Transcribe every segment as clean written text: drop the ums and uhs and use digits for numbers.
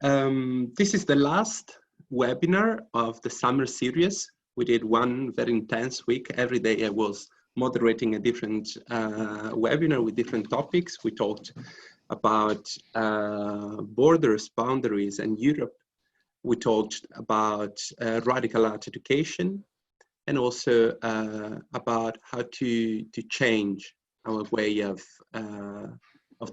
This is the last webinar of the summer series. We did one very intense week. Every day I was moderating a different webinar with different topics. We talked about borders, boundaries, and Europe. We talked about radical art education, and also about how to change our way of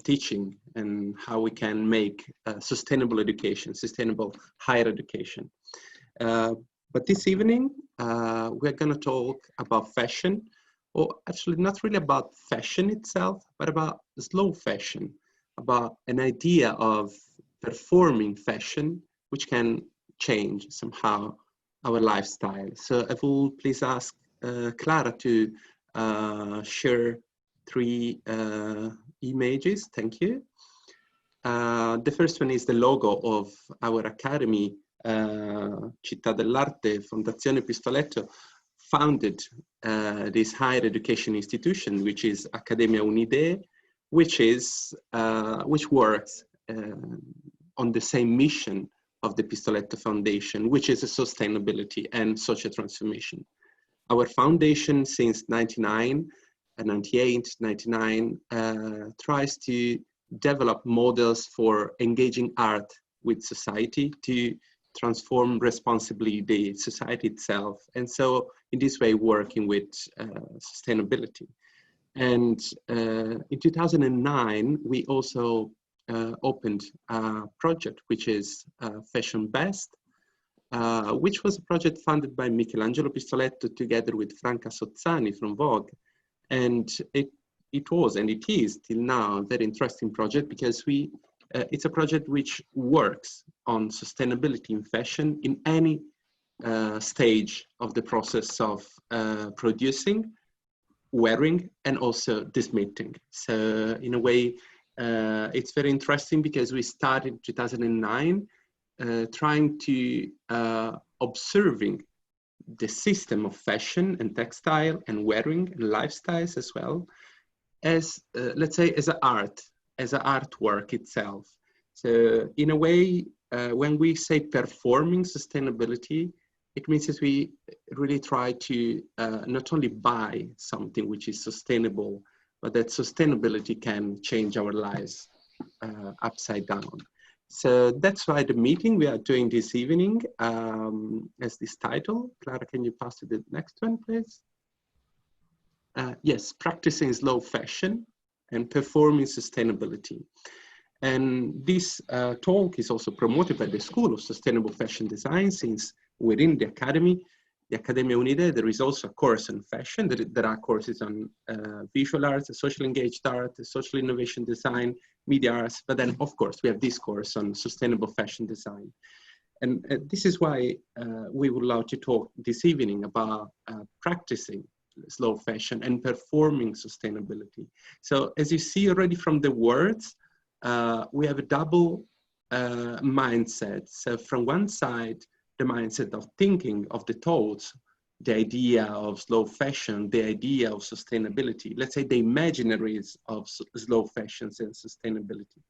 teaching and how we can make sustainable education, sustainable higher education. But this evening, we're going to talk about fashion, or actually not really about fashion itself, but about slow fashion, about an idea of performing fashion, which can change somehow our lifestyle. So I will please ask Clara to share 3 images. Thank you. The first one is the logo of our Academy, Città dell'Arte, Fondazione Pistoletto, founded this higher education institution, which is Accademia Unidee, which works on the same mission of the Pistoletto Foundation, which is a sustainability and social transformation. Our foundation since 98, 99, tries to develop models for engaging art with society to transform responsibly the society itself. And so in this way, working with sustainability. And in 2009, we also opened a project which is Fashion Best, which was a project funded by Michelangelo Pistoletto together with Franca Sozzani from Vogue. And it was, and it is till now, a very interesting project because it's a project which works on sustainability in fashion in any stage of the process of producing, wearing, and also dismantling. So in a way, it's very interesting because we started in 2009 trying to observing the system of fashion and textile and wearing and lifestyles as well as, let's say, as an art, as an artwork itself. So in a way, when we say performing sustainability, it means that we really try to not only buy something which is sustainable, but that sustainability can change our lives upside down. So that's why the meeting we are doing this evening has this title. Clara, can you pass to the next one, please? Yes, practicing slow fashion and performing sustainability. And this talk is also promoted by the School of Sustainable Fashion Design, since within the Academy, the Accademia Unidee, there is also a course on fashion. There are courses on visual arts, social engaged art, social innovation design, media arts, but then of course we have this course on sustainable fashion design. And this is why we would love to talk this evening about practicing slow fashion and performing sustainability. So as you see already from the words, we have a double mindset. So from one side, the mindset of thinking of the thoughts, the idea of slow fashion, the idea of sustainability, let's say the imaginaries of slow fashions and sustainability.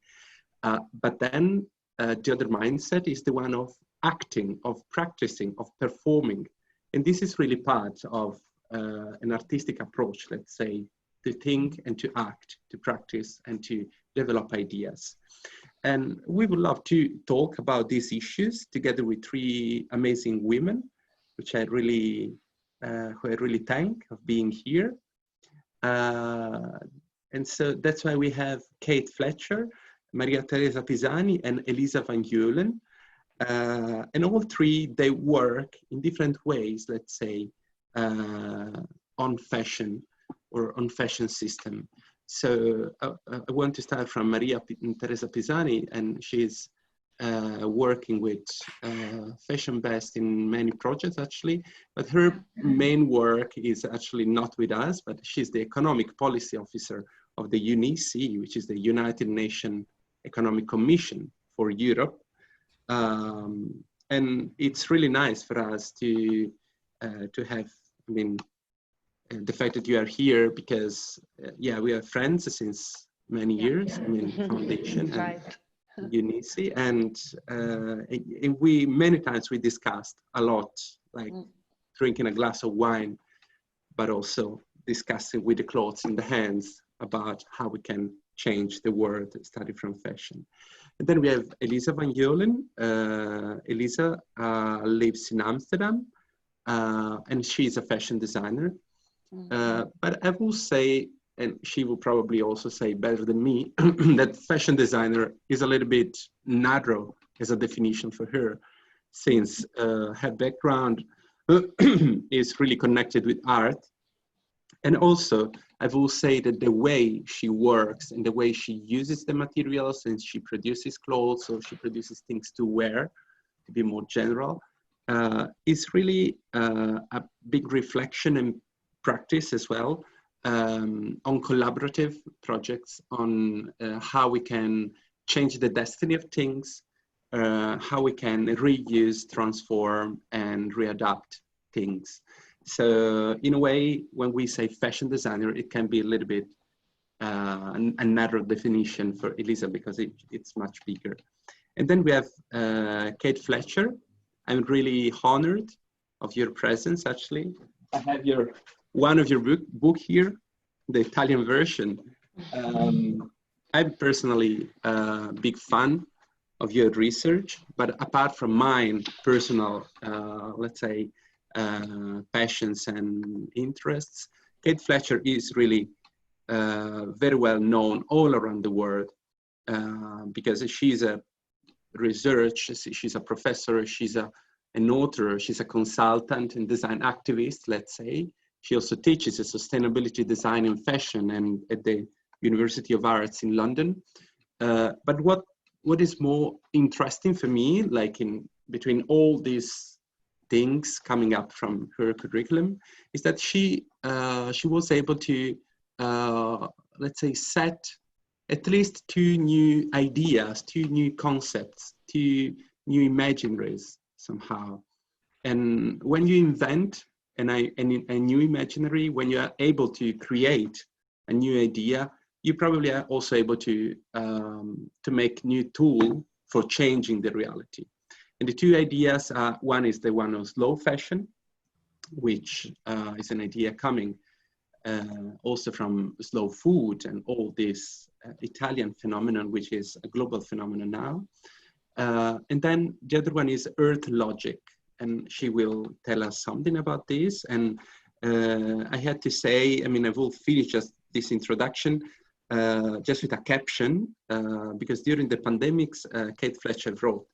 But then the other mindset is the one of acting, of practicing, of performing. And this is really part of an artistic approach, let's say, to think and to act, to practice and to develop ideas. And we would love to talk about these issues together with 3 amazing women, which I really, who I really thank of being here. And so that's why we have Kate Fletcher, Maria Teresa Pisani, and Elisa Van Joolen. And all 3, they work in different ways, let's say, on fashion or on fashion system. So I want to start from Maria Teresa Pisani, and she's working with Fashion Best in many projects actually, but her main work is actually not with us, but she's the Economic Policy Officer of the UNECE, which is the United Nations Economic Commission for Europe. And it's really nice for us to have, I mean, the fact that you are here because, yeah, we are friends since many years, I mean, foundation. Right. UNECE, and we many times we discussed a lot, like drinking a glass of wine, but also discussing with the clothes in the hands about how we can change the world, study from fashion. And then we have Elisa Van Joolen. Elisa lives in Amsterdam, and she's a fashion designer. But I will say, and she will probably also say better than me, that fashion designer is a little bit narrow as a definition for her, since her background is really connected with art. And also, I will say that the way she works and the way she uses the materials and she produces clothes or she produces things to wear, to be more general, is really a big reflection and practice as well on collaborative projects, on how we can change the destiny of things, how we can reuse, transform, and readapt things. So in a way, when we say fashion designer, it can be a little bit a narrow definition for Elisa because it's much bigger. And then we have Kate Fletcher. I'm really honored of your presence, actually. I have one of your book here, the Italian version. I'm personally a big fan of your research, but apart from mine personal, let's say, passions and interests, Kate Fletcher is really very well known all around the world because she's a research, she's a professor, she's an author, she's a consultant and design activist, let's say. She also teaches sustainability design and fashion and at the University of Arts in London. But what is more interesting for me, like in between all these things coming up from her curriculum, is that she was able to, let's say, set at least two new ideas, two new concepts, two new imaginaries somehow. And when you invent a new imaginary, when you are able to create a new idea, you probably are also able to make new tool for changing the reality. And the two ideas are, one is the one of slow fashion, which is an idea coming also from slow food and all this Italian phenomenon, which is a global phenomenon now. And then the other one is earth logic. And she will tell us something about this. And I had to say, I mean, I will finish just this introduction just with a caption, because during the pandemics, Kate Fletcher wrote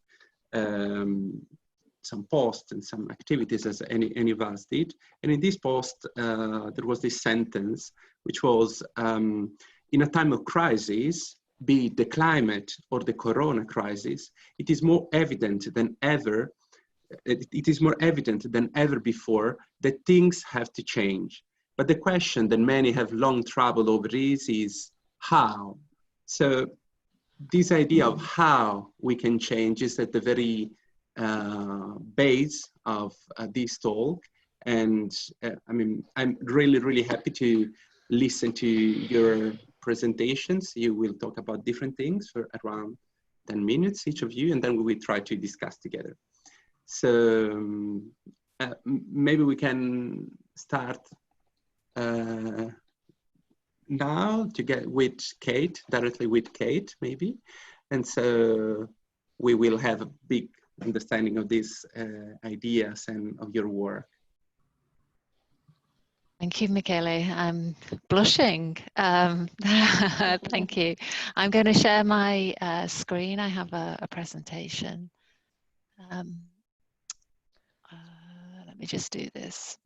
some posts and some activities as any of us did. And in this post, there was this sentence, which was, in a time of crisis, be it the climate or the corona crisis, it is more evident than ever, it is more evident than ever before that things have to change. But the question that many have long traveled over is how? So this idea of how we can change is at the very base of this talk. And I mean, I'm really, really happy to listen to your presentations. You will talk about different things for around 10 minutes, each of you, and then we will try to discuss together. So maybe we can start now to get with Kate, directly with Kate, maybe. And so we will have a big understanding of these ideas and of your work. Thank you, Michele. I'm blushing. Thank you. I'm going to share my screen. I have a presentation. Let me just do this.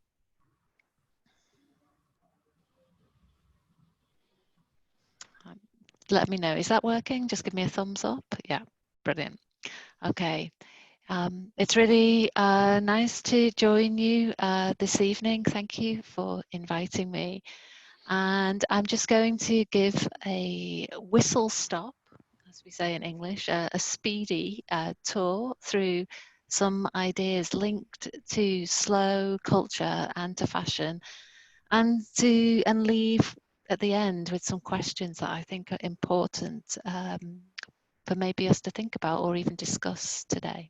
Let me know. Is that working? Just give me a thumbs up. Yeah, brilliant. Okay. It's really nice to join you this evening. Thank you for inviting me. And I'm just going to give a whistle stop, as we say in English, a speedy tour through some ideas linked to slow culture and to fashion, and leave at the end with some questions that I think are important maybe us to think about or even discuss today.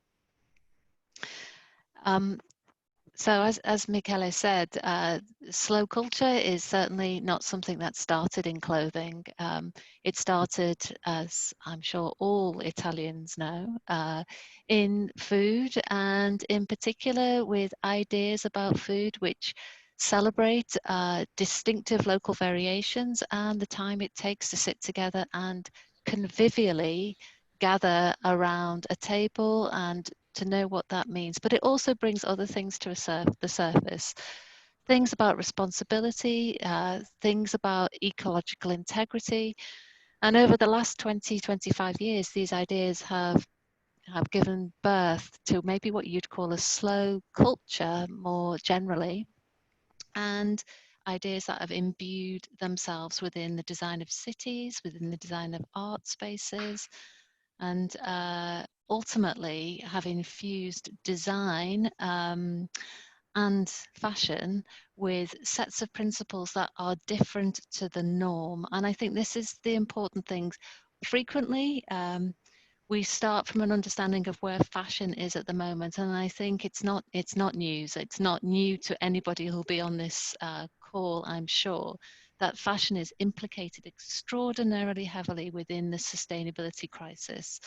So as Michele said, slow culture is certainly not something that started in clothing. It started, as I'm sure all Italians know, in food, and in particular with ideas about food which celebrate distinctive local variations and the time it takes to sit together and convivially gather around a table and to know what that means. But it also brings other things to the surface. Things about responsibility, things about ecological integrity. And over the last 20, 25 years, these ideas have given birth to maybe what you'd call a slow culture more generally, and ideas that have imbued themselves within the design of cities, within the design of art spaces, and ultimately have infused design and fashion with sets of principles that are different to the norm. And I think this is the important thing. Frequently, we start from an understanding of where fashion is at the moment, and I think it's not news. It's not new to anybody who'll be on this call, I'm sure, that fashion is implicated extraordinarily heavily within the sustainability crisis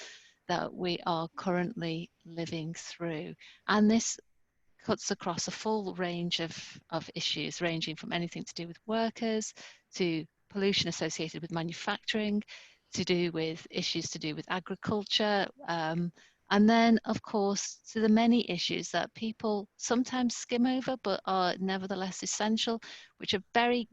that we are currently living through. And this cuts across a full range of issues, ranging from anything to do with workers, to pollution associated with manufacturing, to do with issues to do with agriculture, and then, of course, to the many issues that people sometimes skim over but are nevertheless essential, which are very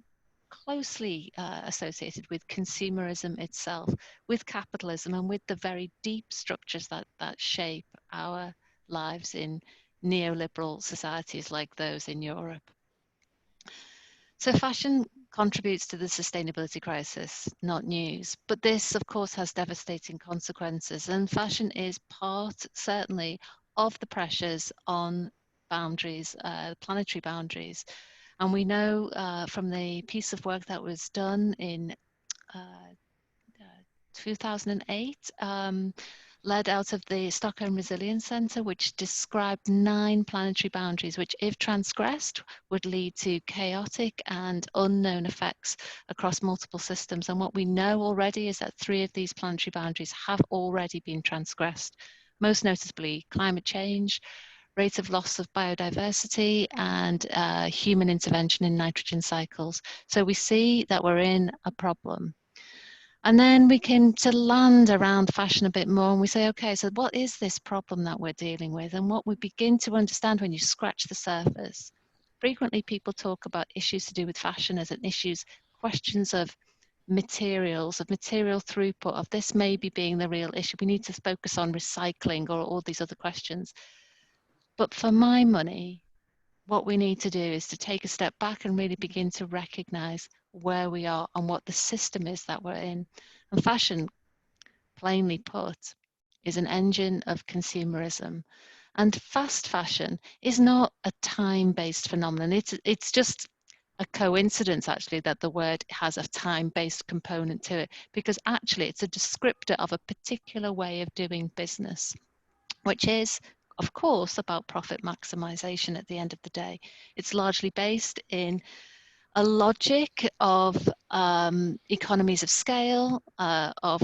closely associated with consumerism itself, with capitalism, and with the very deep structures that shape our lives in neoliberal societies like those in Europe. So fashion contributes to the sustainability crisis, not news. But this, of course, has devastating consequences. And fashion is part, certainly, of the pressures on boundaries, planetary boundaries. And we know from the piece of work that was done in 2008, led out of the Stockholm Resilience Centre, which described 9 planetary boundaries, which, if transgressed, would lead to chaotic and unknown effects across multiple systems. And what we know already is that 3 of these planetary boundaries have already been transgressed, most notably climate change, rate of loss of biodiversity, and human intervention in nitrogen cycles. So we see that we're in a problem. And then we came to land around fashion a bit more, and we say, okay, so what is this problem that we're dealing with? And what we begin to understand when you scratch the surface, frequently people talk about issues to do with fashion as questions of materials, of material throughput, of this maybe being the real issue. We need to focus on recycling or all these other questions. But for my money, what we need to do is to take a step back and really begin to recognize where we are and what the system is that we're in. And fashion, plainly put, is an engine of consumerism. And fast fashion is not a time-based phenomenon. It's just a coincidence, actually, that the word has a time-based component to it, because actually it's a descriptor of a particular way of doing business, which is, of course, about profit maximization at the end of the day. It's largely based in a logic of economies of scale, of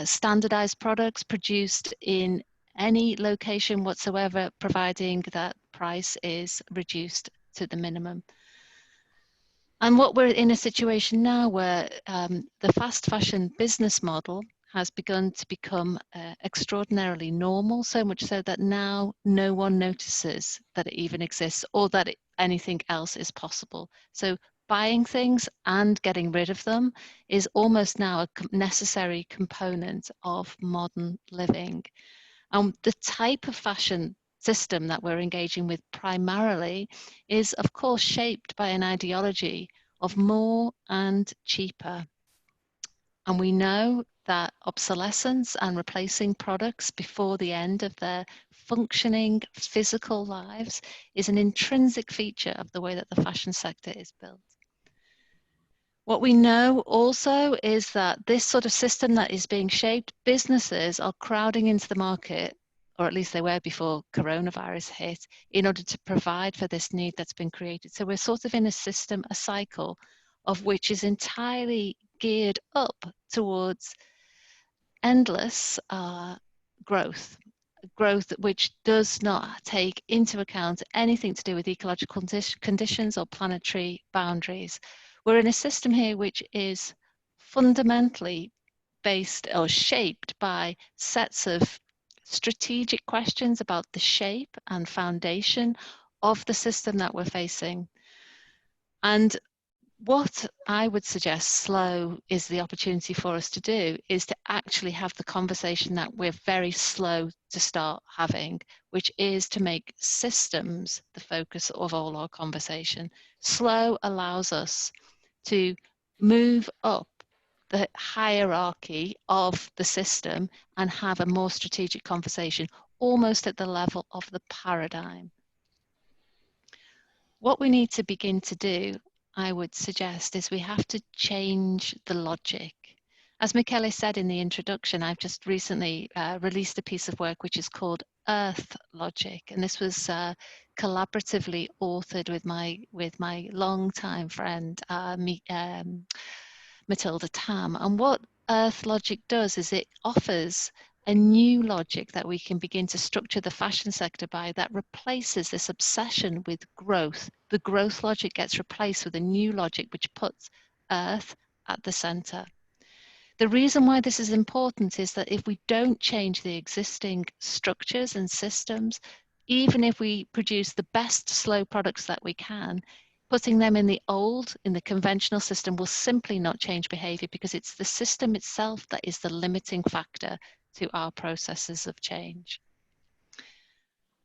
standardized products produced in any location whatsoever, providing that price is reduced to the minimum. And what we're in a situation now where the fast fashion business model has begun to become extraordinarily normal, so much so that now no one notices that it even exists or that anything else is possible. So buying things and getting rid of them is almost now a necessary component of modern living. The type of fashion system that we're engaging with primarily is, of course, shaped by an ideology of more and cheaper. And we know that obsolescence and replacing products before the end of their functioning physical lives is an intrinsic feature of the way that the fashion sector is built. What we know also is that this sort of system that is being shaped, businesses are crowding into the market, or at least they were before coronavirus hit, in order to provide for this need that's been created. So we're sort of in a system, a cycle, of which is entirely geared up towards endless growth which does not take into account anything to do with ecological conditions or planetary boundaries. We're in a system here which is fundamentally based or shaped by sets of strategic questions about the shape and foundation of the system that we're facing. And what I would suggest slow is the opportunity for us to do is to actually have the conversation that we're very slow to start having, which is to make systems the focus of all our conversation. Slow allows us to move up the hierarchy of the system and have a more strategic conversation, almost at the level of the paradigm. What we need to begin to do, I would suggest, is we have to change the logic. As Michele said in the introduction, I've just recently released a piece of work which is called Earth Logic, and this was collaboratively authored with my longtime friend Matilda Tam. And what Earth Logic does is it offers a new logic that we can begin to structure the fashion sector by that replaces this obsession with growth. The growth logic gets replaced with a new logic which puts Earth at the center. The reason why this is important is that if we don't change the existing structures and systems, even if we produce the best slow products that we can, putting them in the conventional system will simply not change behavior because it's the system itself that is the limiting factor to our processes of change.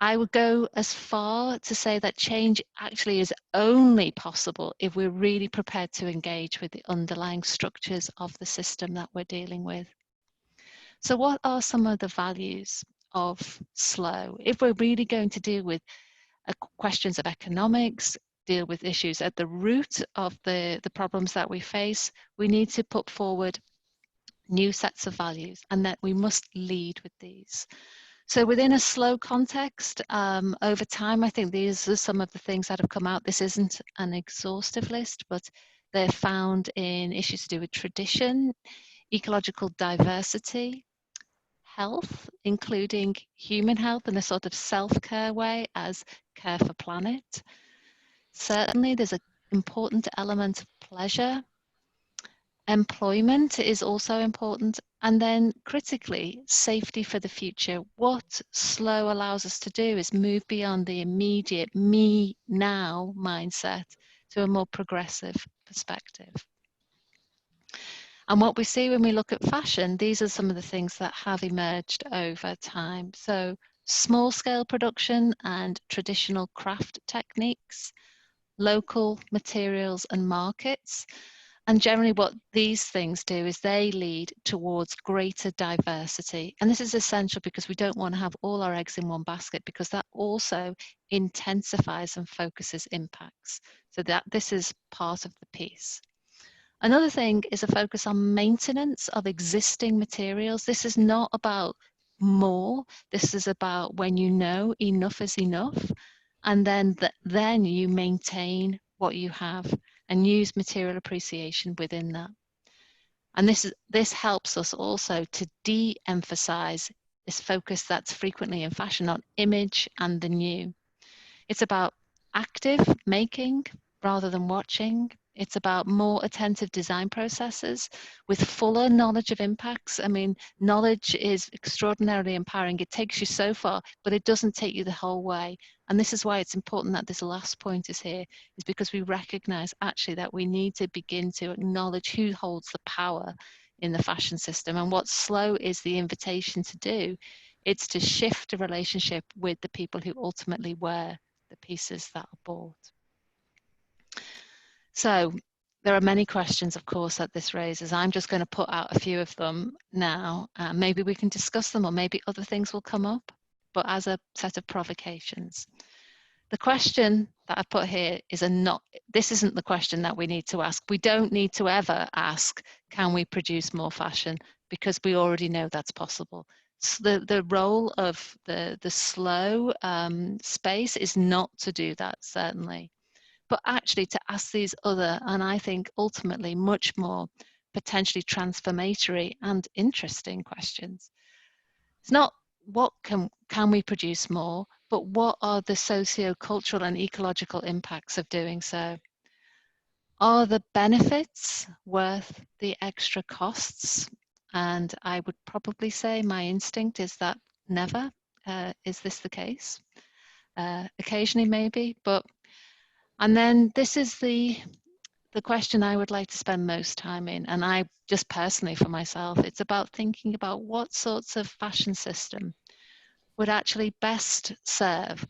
I would go as far to say that change actually is only possible if we're really prepared to engage with the underlying structures of the system that we're dealing with. So what are some of the values of slow? If we're really going to deal with questions of economics, deal with issues at the root of the problems that we face, we need to put forward new sets of values and that we must lead with these. So within a slow context, over time, I think these are some of the things that have come out. This isn't an exhaustive list, but they're found in issues to do with tradition, ecological diversity, health, including human health in a sort of self-care way as care for planet. Certainly, there's an important element of pleasure. Employment is also important. And then critically, safety for the future. What slow allows us to do is move beyond the immediate me now mindset to a more progressive perspective. And what we see when we look at fashion, these are some of the things that have emerged over time. So small scale production and traditional craft techniques, local materials and markets. And generally what these things do is they lead towards greater diversity. And this is essential because we don't want to have all our eggs in one basket because that also intensifies and focuses impacts. So that this is part of the piece. Another thing is a focus on maintenance of existing materials. This is not about more. This is about when you know enough is enough, and then you maintain what you have and use material appreciation within that. And this helps us also to de-emphasize this focus that's frequently in fashion on image and the new. It's about active making rather than watching. It's about more attentive design processes with fuller knowledge of impacts. I mean, knowledge is extraordinarily empowering. It takes you so far, but it doesn't take you the whole way. And this is why it's important that this last point is here, is because we recognize actually that we need to begin to acknowledge who holds the power in the fashion system. And what slow is the invitation to do, it's to shift the relationship with the people who ultimately wear the pieces that are bought. So there are many questions, of course, that this raises. I'm just going to put out a few of them now. Maybe we can discuss them or maybe other things will come up, but as a set of provocations. the question that I put here is this isn't the question that we need to ask. We don't need to ever ask, can we produce more fashion? Because we already know that's possible. So the role of the slow space is not to do that, certainly, but actually to ask these other, and I think ultimately much more potentially transformatory and interesting questions. It's not what can we produce more, but what are the socio-cultural and ecological impacts of doing so? Are the benefits worth the extra costs? And I would probably say my instinct is that never is this the case. Occasionally maybe, and then this is the question I would like to spend most time in, and I just personally for myself, it's about thinking about what sorts of fashion system would actually best serve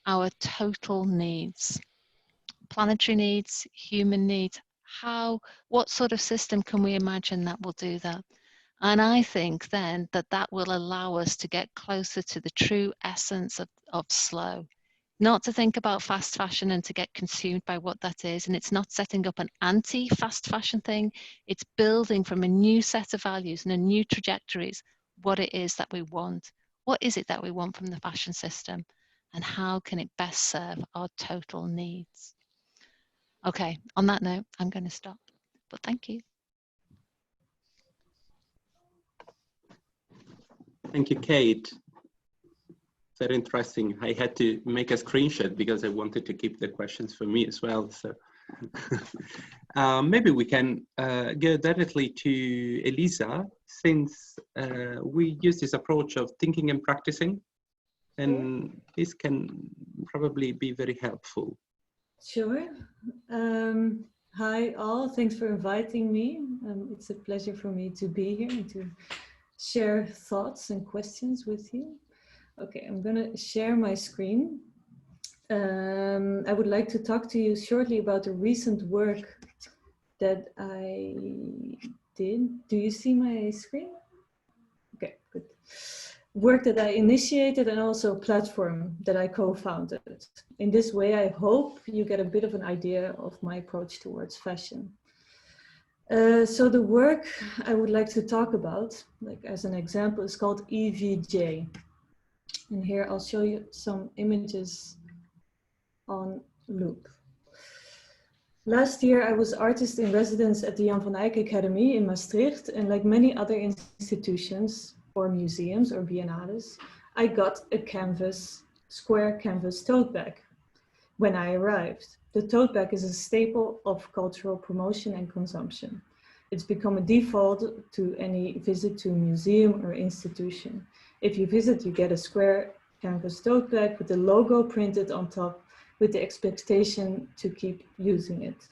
our total needs, planetary needs, human needs. What sort of system can we imagine that will do that? And I think then that will allow us to get closer to the true essence of slow. Not to think about fast fashion and to get consumed by what that is. And it's not setting up an anti-fast fashion thing. It's building from a new set of values and a new trajectories what it is that we want. What is it that we want from the fashion system? And how can it best serve our total needs? Okay, on that note, I'm going to stop. But thank you. Thank you, Kate. Very interesting. I had to make a screenshot because I wanted to keep the questions for me as well. So maybe we can go directly to Elisa, since we use this approach of thinking and practicing, and this can probably be very helpful. Sure. Hi all, thanks for inviting me. It's a pleasure for me to be here and to share thoughts and questions with you. Okay, I'm going to share my screen. I would like to talk to you shortly about the recent work that I did. Do you see my screen? Okay, good. Work that I initiated and also a platform that I co-founded. In this way, I hope you get a bit of an idea of my approach towards fashion. So the work I would like to talk about, like as an example, is called EVJ. And here I'll show you some images on loop. Last year, I was artist in residence at the Jan van Eyck Academy in Maastricht, and like many other institutions or museums or biennales, I got a square canvas tote bag when I arrived. The tote bag is a staple of cultural promotion and consumption. It's become a default to any visit to a museum or institution. If you visit, you get a square canvas tote bag with the logo printed on top with the expectation to keep using it.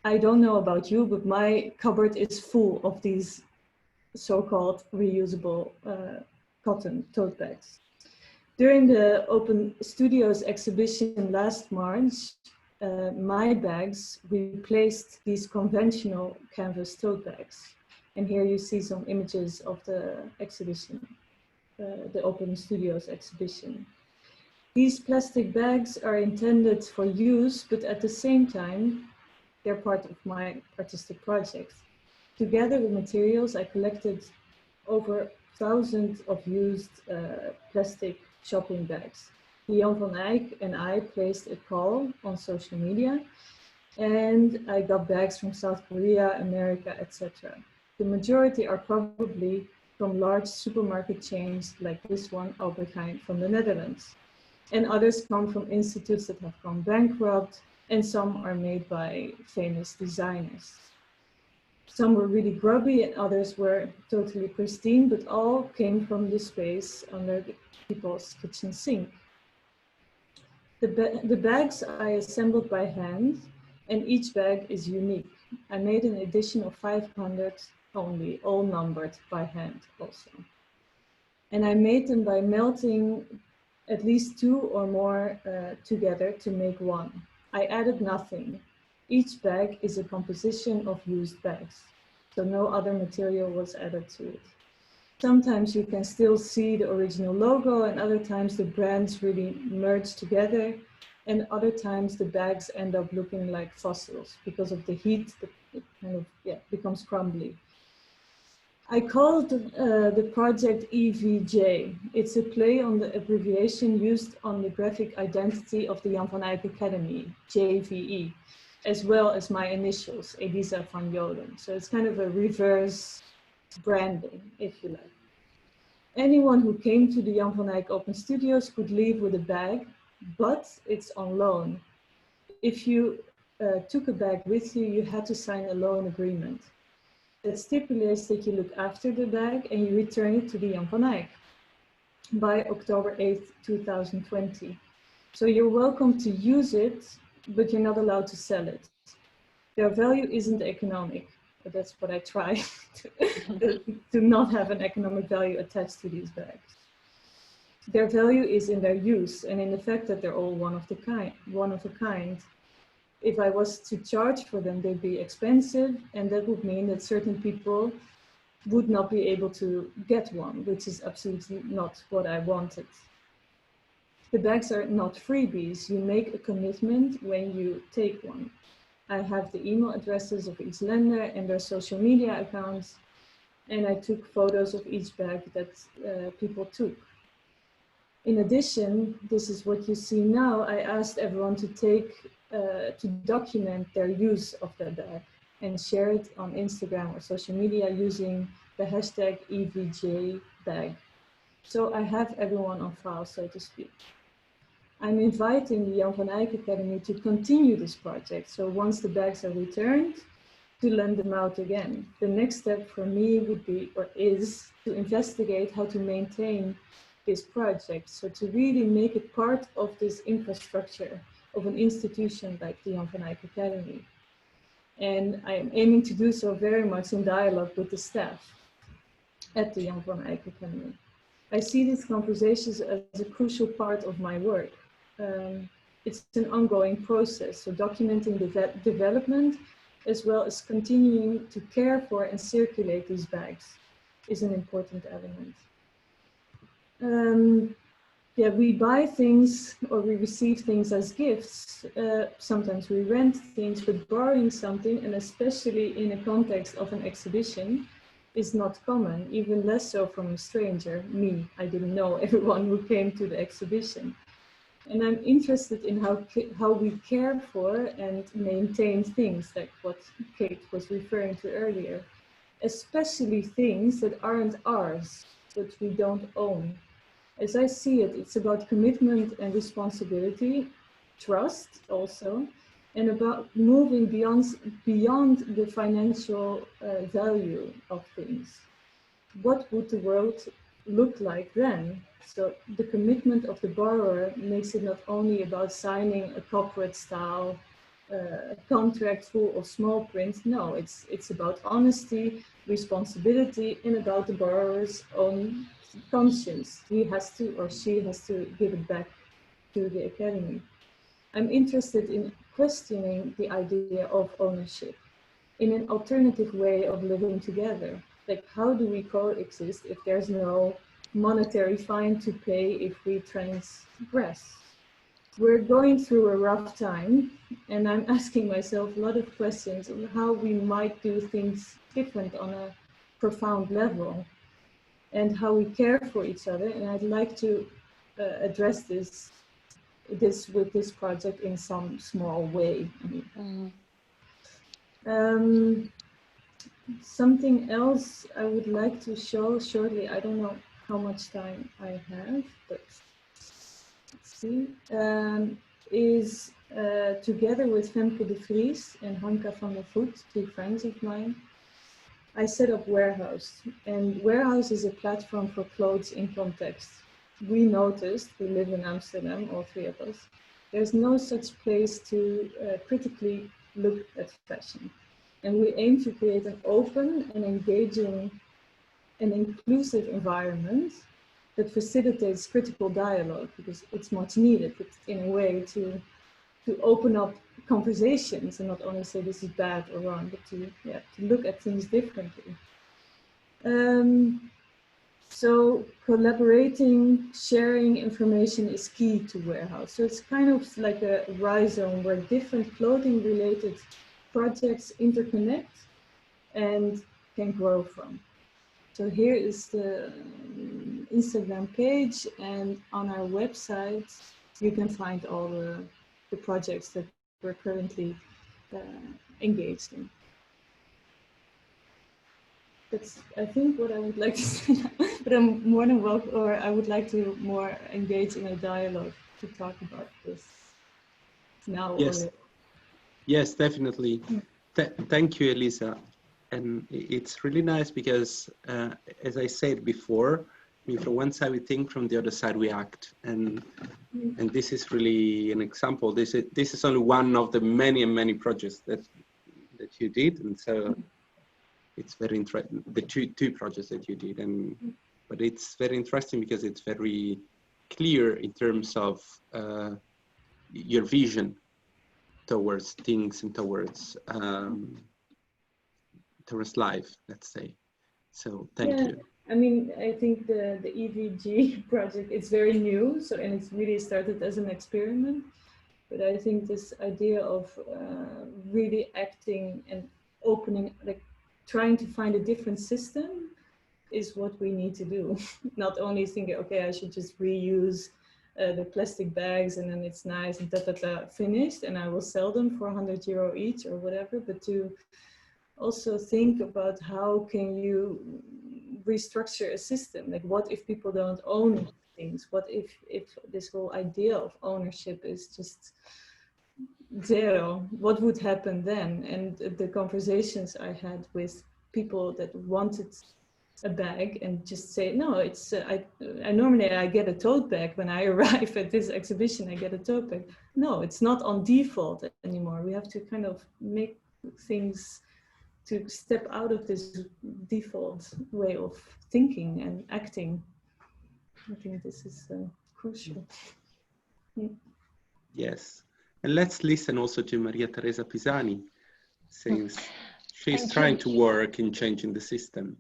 I don't know about you, but my cupboard is full of these so-called reusable cotton tote bags. During the Open Studios exhibition last March, my bags replaced these conventional canvas tote bags. And here you see some images of the exhibition, the Open Studios exhibition. These plastic bags are intended for use, but at the same time, they're part of my artistic project. Together with materials, I collected over 1,000 of used plastic shopping bags. Jan van Eyck and I placed a call on social media, and I got bags from South Korea, America, etc. The majority are probably from large supermarket chains like this one, Albert Heijn from the Netherlands. And others come from institutes that have gone bankrupt, and some are made by famous designers. Some were really grubby and others were totally pristine, but all came from the space under the people's kitchen sink. The bags I assembled by hand, and each bag is unique. I made an edition of 500 only, all numbered by hand also. And I made them by melting at least 2 or more together to make one. I added nothing. Each bag is a composition of used bags, so no other material was added to it. Sometimes you can still see the original logo, and other times the brands really merge together And other times the bags end up looking like fossils because of the heat. It kind of becomes crumbly. I called the project EVJ. It's a play on the abbreviation used on the graphic identity of the Jan van Eyck Academy, JVE, as well as my initials, Elisa Van Joolen. So it's kind of a reverse branding, if you like. Anyone who came to the Jan van Eyck Open Studios could leave with a bag, but it's on loan. If you took a bag with you, you had to sign a loan agreement. That stipulates that you look after the bag and you return it to the Jan van Eyck by October 8th, 2020. So you're welcome to use it, but you're not allowed to sell it. Their value isn't economic, but that's what I try to not have an economic value attached to these bags. Their value is in their use and in the fact that they're all one of a kind. If I was to charge for them, they'd be expensive, and that would mean that certain people would not be able to get one, which is absolutely not what I wanted. The bags are not freebies. You make a commitment when you take one. I have the email addresses of each lender and their social media accounts, and I took photos of each bag that people took. In addition, this is what you see now. I asked everyone to document their use of their bag and share it on Instagram or social media using the hashtag EVJBag. So I have everyone on file, so to speak. I'm inviting the Jan van Eyck Academy to continue this project. So once the bags are returned, to lend them out again. The next step for me would be, or is, to investigate how to maintain this project. So to really make it part of this infrastructure of an institution like the Jan van Eyck Academy. And I am aiming to do so very much in dialogue with the staff at the Jan van Eyck Academy. I see these conversations as a crucial part of my work. It's an ongoing process, so documenting the development as well as continuing to care for and circulate these bags is an important element. We buy things or we receive things as gifts. Sometimes we rent things, but borrowing something, and especially in a context of an exhibition, is not common, even less so from a stranger, me. I didn't know everyone who came to the exhibition. And I'm interested in how we care for and maintain things, like what Kate was referring to earlier, especially things that aren't ours, that we don't own. As I see it, it's about commitment and responsibility, trust also, and about moving beyond the financial value of things. What would the world look like then? So the commitment of the borrower makes it not only about signing a corporate style contract full of small print. No, it's about honesty, responsibility, and about the borrower's own conscience. He has to, or she has to, give it back to the academy. I'm interested in questioning the idea of ownership in an alternative way of living together. Like, how do we coexist if there's no monetary fine to pay if we transgress? We're going through a rough time, and I'm asking myself a lot of questions on how we might do things different on a profound level, and how we care for each other. And I'd like to address this with this project in some small way. Something else I would like to show shortly. I don't know how much time I have, but let's see. Is together with Femke de Vries and Hanka van der Voet, two friends of mine, I set up Warehouse. And Warehouse is a platform for clothes in context. We noticed, we live in Amsterdam, all three of us, there's no such place to critically look at fashion. And we aim to create an open and engaging and inclusive environment that facilitates critical dialogue, because it's much needed in a way to open up conversations and not only say this is bad or wrong, but to look at things differently. So collaborating, sharing information is key to Warehouse. So it's kind of like a rhizome where different clothing related projects interconnect and can grow from. So here is the Instagram page, and on our website, you can find all the projects that we're currently engaged in. That's, I think, what I would like to say now. But I'm more than welcome, or I would like to more engage in a dialogue to talk about this now. Yes, yes, definitely. Thank you, Elisa. And it's really nice because, as I said before, I mean, from one side we think, from the other side we act, and this is really an example. This is only one of the many and many projects that you did, and so it's very interesting. The two projects that you did, but it's very interesting because it's very clear in terms of your vision towards things and towards life, let's say. So thank you. I mean, I think the EVG project, it's very new, so, and it's really started as an experiment. But I think this idea of really acting and opening, like trying to find a different system is what we need to do. Not only thinking, okay, I should just reuse the plastic bags and then it's nice and finished and I will sell them for €100 each or whatever, but to also think about how can you restructure a system. Like, what if people don't own things? What if this whole idea of ownership is just zero? What would happen then? And the conversations I had with people that wanted a bag and just say, no, it's I normally I get a tote bag when I arrive at this exhibition. I get a tote bag. No, it's not on default anymore. We have to kind of make things to step out of this default way of thinking and acting. I think this is crucial. Yes, and let's listen also to Maria Teresa Pisani, since she's trying to work in changing the system.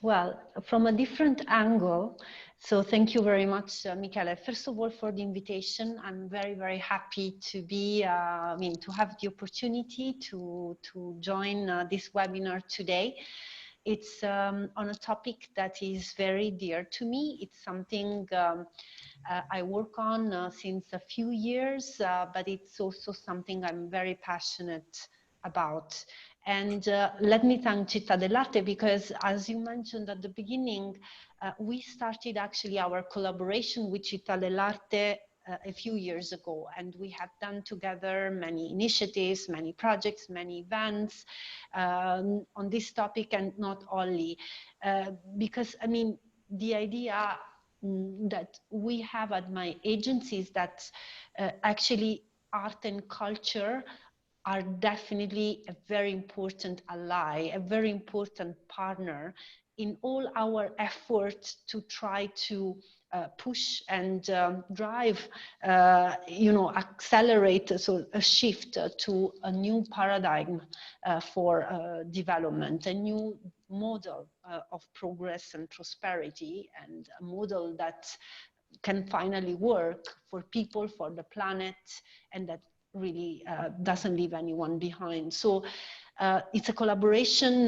Well, from a different angle. So thank you very much, Michele. First of all, for the invitation. I'm very, very happy to be, to have the opportunity to join this webinar today. It's on a topic that is very dear to me. It's something I work on since a few years, but it's also something I'm very passionate about. And let me thank Città dell'Arte, because as you mentioned at the beginning, we started actually our collaboration with Città dell'Arte a few years ago, and we have done together many initiatives, many projects, many events on this topic, and not only because, I mean, the idea that we have at my agency is that actually art and culture are definitely a very important ally, a very important partner in all our efforts to try to push and drive, accelerate so a shift to a new paradigm for development, a new model of progress and prosperity, and a model that can finally work for people, for the planet, and that really doesn't leave anyone behind. So it's a collaboration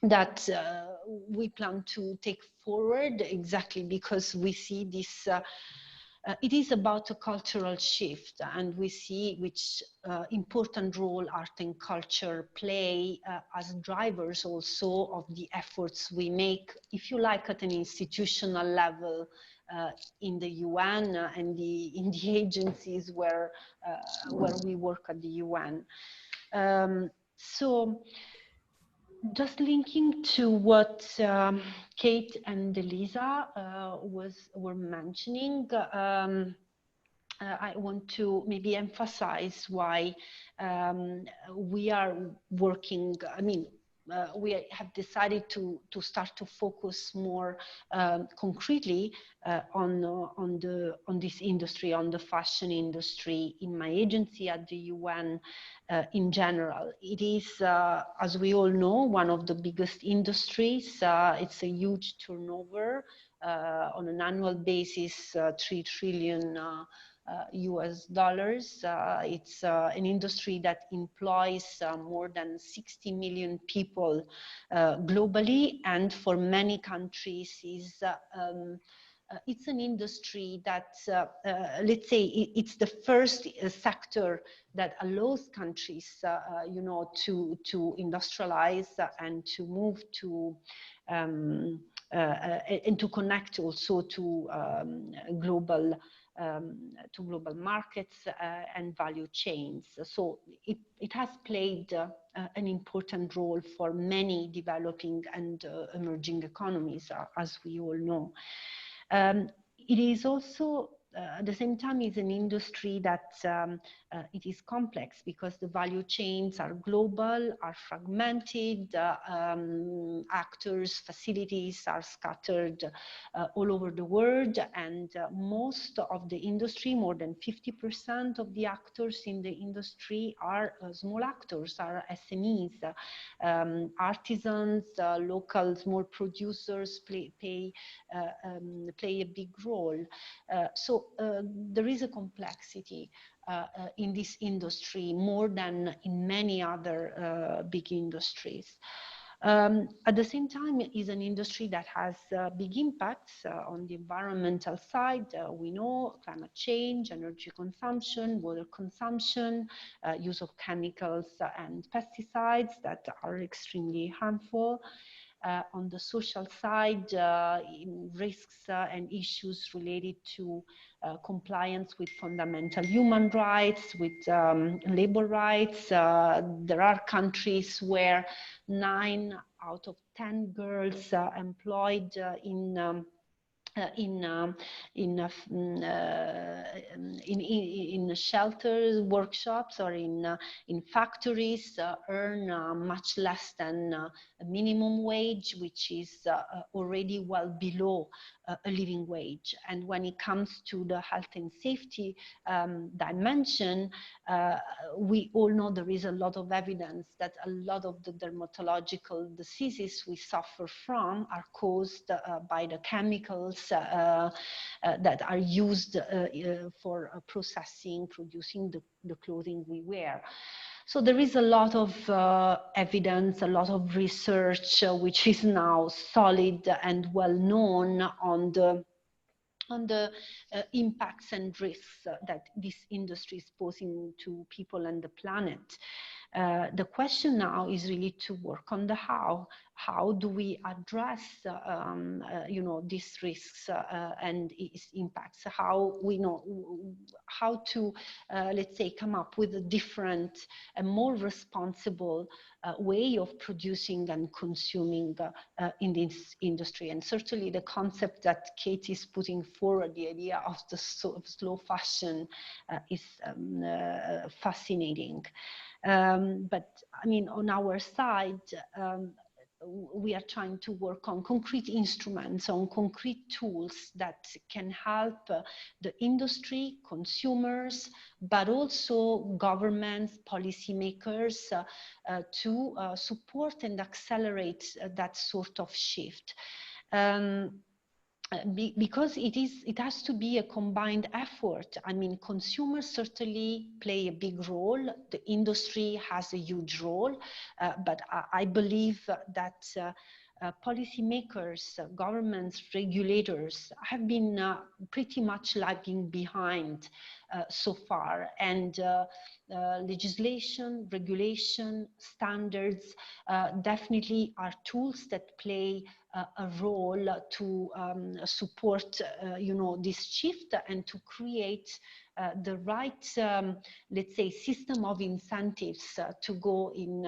that we plan to take forward, exactly because we see this, it is about a cultural shift, and we see which important role art and culture play as drivers also of the efforts we make, if you like, at an institutional level, in the UN and in the agencies where we work at the UN. So just linking to what Kate and Elisa were mentioning, I want to maybe emphasize why we are working, we have decided to start to focus more concretely on this industry, on the fashion industry in my agency at the UN in general. It is, as we all know, one of the biggest industries. It's a huge turnover on an annual basis, 3 trillion US dollars. It's an industry that employs more than 60 million people globally, and for many countries is it's an industry that, let's say, it's the first sector that allows countries, you know, to industrialize and to move to and to connect also to global markets and value chains. So it has played an important role for many developing and emerging economies, as we all know. It is also, at the same time, is an industry that it is complex because the value chains are global, are fragmented, actors, facilities are scattered all over the world, and most of the industry, more than 50% of the actors in the industry are small actors, are SMEs, artisans, local small producers play a big role. So there is a complexity in this industry more than in many other big industries. At the same time, it is an industry that has big impacts on the environmental side. We know climate change, energy consumption, water consumption, use of chemicals and pesticides that are extremely harmful. On the social side, risks and issues related to compliance with fundamental human rights, with labor rights. There are countries where 9 out of 10 girls employed in shelters, workshops, or in factories earn much less than a minimum wage, which is already well below a living wage. And when it comes to the health and safety dimension, we all know there is a lot of evidence that a lot of the dermatological diseases we suffer from are caused by the chemicals that are used for processing, producing the clothing we wear. So there is a lot of evidence, a lot of research, which is now solid and well known on the impacts and risks that this industry is posing to people and the planet. The question now is really to work on the how. How do we address, you know, these risks and its impacts? How we know how to, let's say, come up with a different and more responsible way of producing and consuming in this industry. And certainly the concept that Kate is putting forward, the idea of the slow fashion, is fascinating. But I mean, on our side, we are trying to work on concrete instruments, on concrete tools that can help the industry, consumers, but also governments, policymakers to support and accelerate that sort of shift. Because it has to be a combined effort. I mean, consumers certainly play a big role. The industry has a huge role, but I believe that policymakers, governments, regulators have been pretty much lagging behind so far. And legislation, regulation, standards definitely are tools that play a role to support, you know, this shift and to create the right, let's say, system of incentives to go in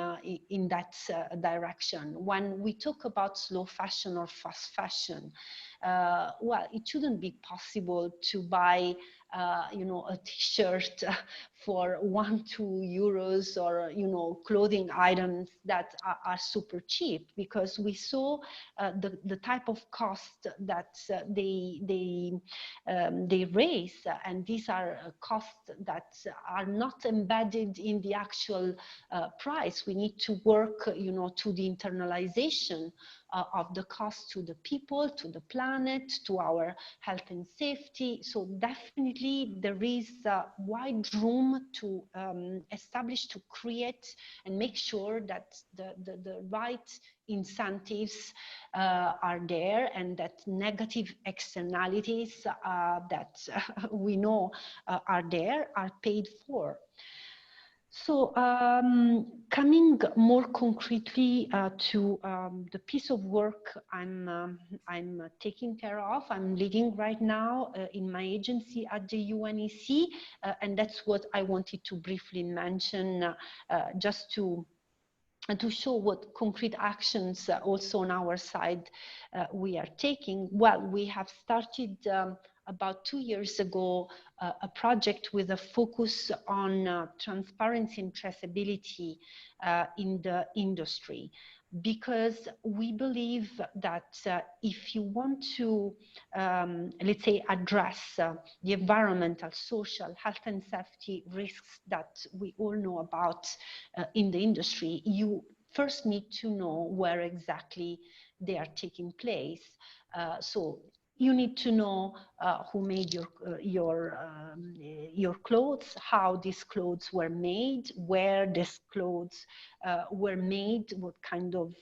that direction. When we talk about slow fashion or fast fashion, well, it shouldn't be possible to buy you know, a t-shirt for 1-2 euros, or you know, clothing items that are super cheap, because we saw the type of cost that they raise, and these are costs that are not embedded in the actual price. We need to work, you know, to the internalization of the cost to the people, to the planet, to our health and safety. So definitely there is wide room to establish, to create and make sure that the right incentives are there, and that negative externalities that we know are there are paid for. So coming more concretely to the piece of work I'm taking care of, I'm leading right now in my agency at the UNECE, and that's what I wanted to briefly mention, just to show what concrete actions also on our side we are taking. Well, we have started about 2 years ago a project with a focus on transparency and traceability in the industry, because we believe that if you want to, let's say, address the environmental, social, health and safety risks that we all know about in the industry, you first need to know where exactly they are taking place. So you need to know who made your clothes, how these clothes were made, where these clothes were made, what kind of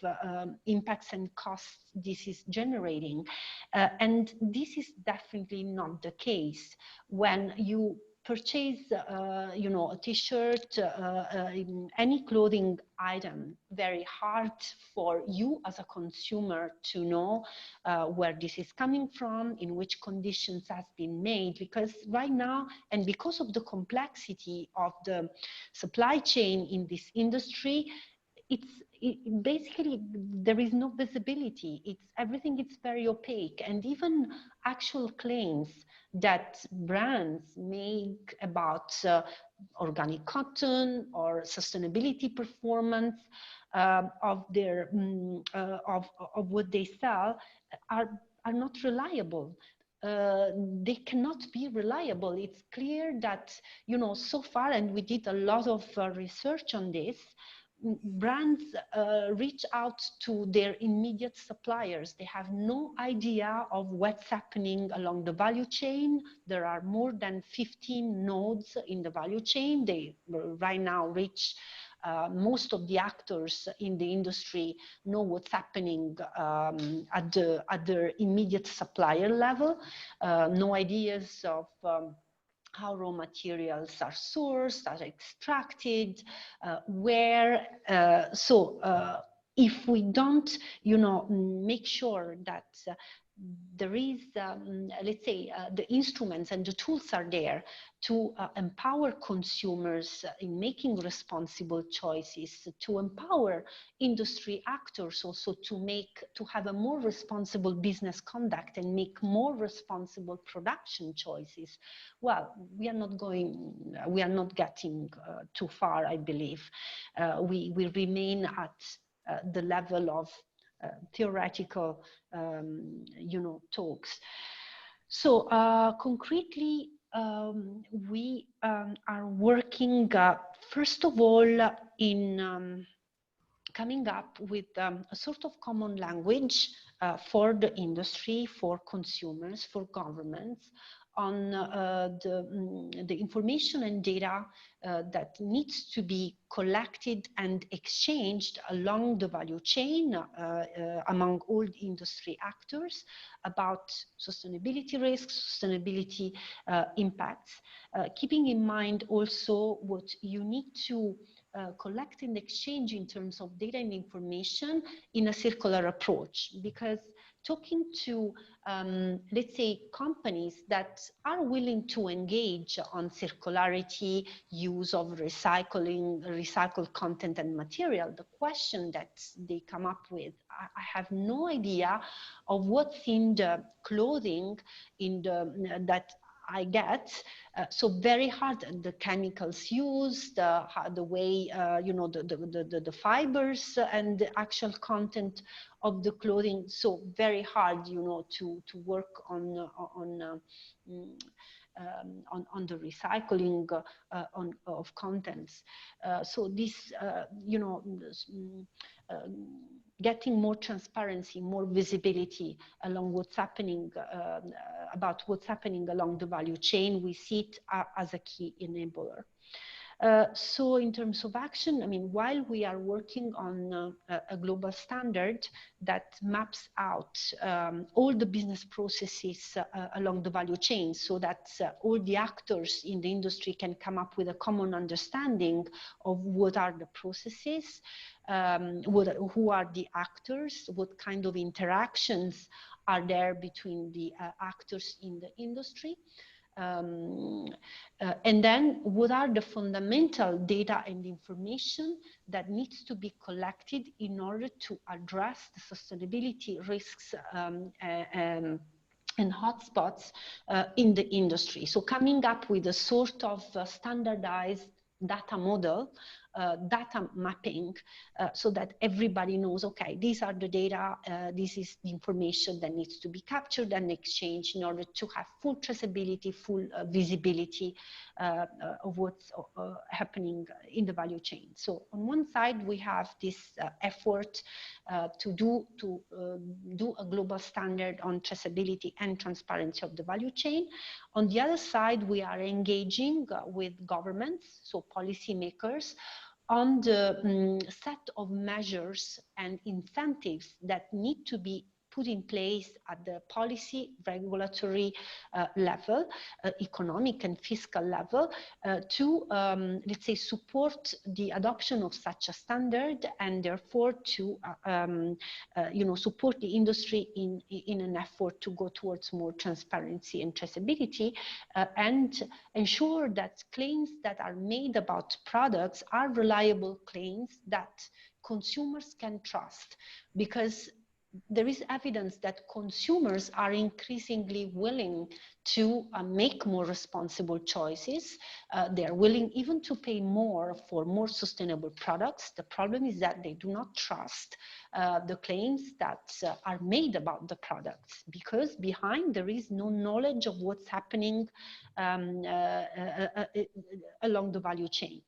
impacts and costs this is generating. And this is definitely not the case when you purchase, you know, a t-shirt, any clothing item. Very hard for you as a consumer to know where this is coming from, in which conditions has been made, because right now, and because of the complexity of the supply chain in this industry, basically there is no visibility. Everything is very opaque, and even actual claims that brands make about organic cotton or sustainability performance of their of what they sell are not reliable. They cannot be reliable. It's clear that, you know, so far, and we did a lot of research on this, brands reach out to their immediate suppliers. They have no idea of what's happening along the value chain. There are more than 15 nodes in the value chain. They right now reach most of the actors in the industry know what's happening at the immediate supplier level. No ideas of how raw materials are sourced, are extracted, where. If we don't, you know, make sure that there is, let's say, the instruments and the tools are there to empower consumers in making responsible choices, to empower industry actors also to have a more responsible business conduct and make more responsible production choices. Well, we are not getting too far, I believe. We remain at the level of theoretical, you know, talks. So concretely, we are working, first of all, in coming up with a sort of common language for the industry, for consumers, for governments, on the information and data that needs to be collected and exchanged along the value chain among all industry actors about sustainability risks, sustainability impacts, keeping in mind also what you need to collect and exchange in terms of data and information in a circular approach, because talking to, let's say, companies that are willing to engage on circularity, use of recycled content and material, the question that they come up with, I have no idea of what's in the clothing that I get, so very hard, the chemicals used, the way, you know, the fibers and the actual content of the clothing, so very hard, you know, to work on the recycling of contents. So this, you know, getting more transparency, more visibility along what's happening, about what's happening along the value chain, we see it as a key enabler. So in terms of action, I mean, while we are working on a global standard that maps out all the business processes along the value chain, so that all the actors in the industry can come up with a common understanding of what are the processes, who are the actors, what kind of interactions are there between the actors in the industry. And then what are the fundamental data and information that needs to be collected in order to address the sustainability risks and hotspots in the industry. So coming up with a sort of standardized data model, data mapping, so that everybody knows, okay, these are the data, this is the information that needs to be captured and exchanged in order to have full traceability, full visibility of what's happening in the value chain. So on one side, we have this effort to do a global standard on traceability and transparency of the value chain. On the other side, we are engaging with governments, so policymakers, on the set of measures and incentives that need to be put in place at the policy, regulatory level, economic and fiscal level, to, let's say, support the adoption of such a standard, and therefore to, you know, support the industry in an effort to go towards more transparency and traceability, and ensure that claims that are made about products are reliable claims that consumers can trust, because there is evidence that consumers are increasingly willing to make more responsible choices. They are willing even to pay more for more sustainable products. The problem is that they do not trust the claims that are made about the products, because behind there is no knowledge of what's happening along the value chain.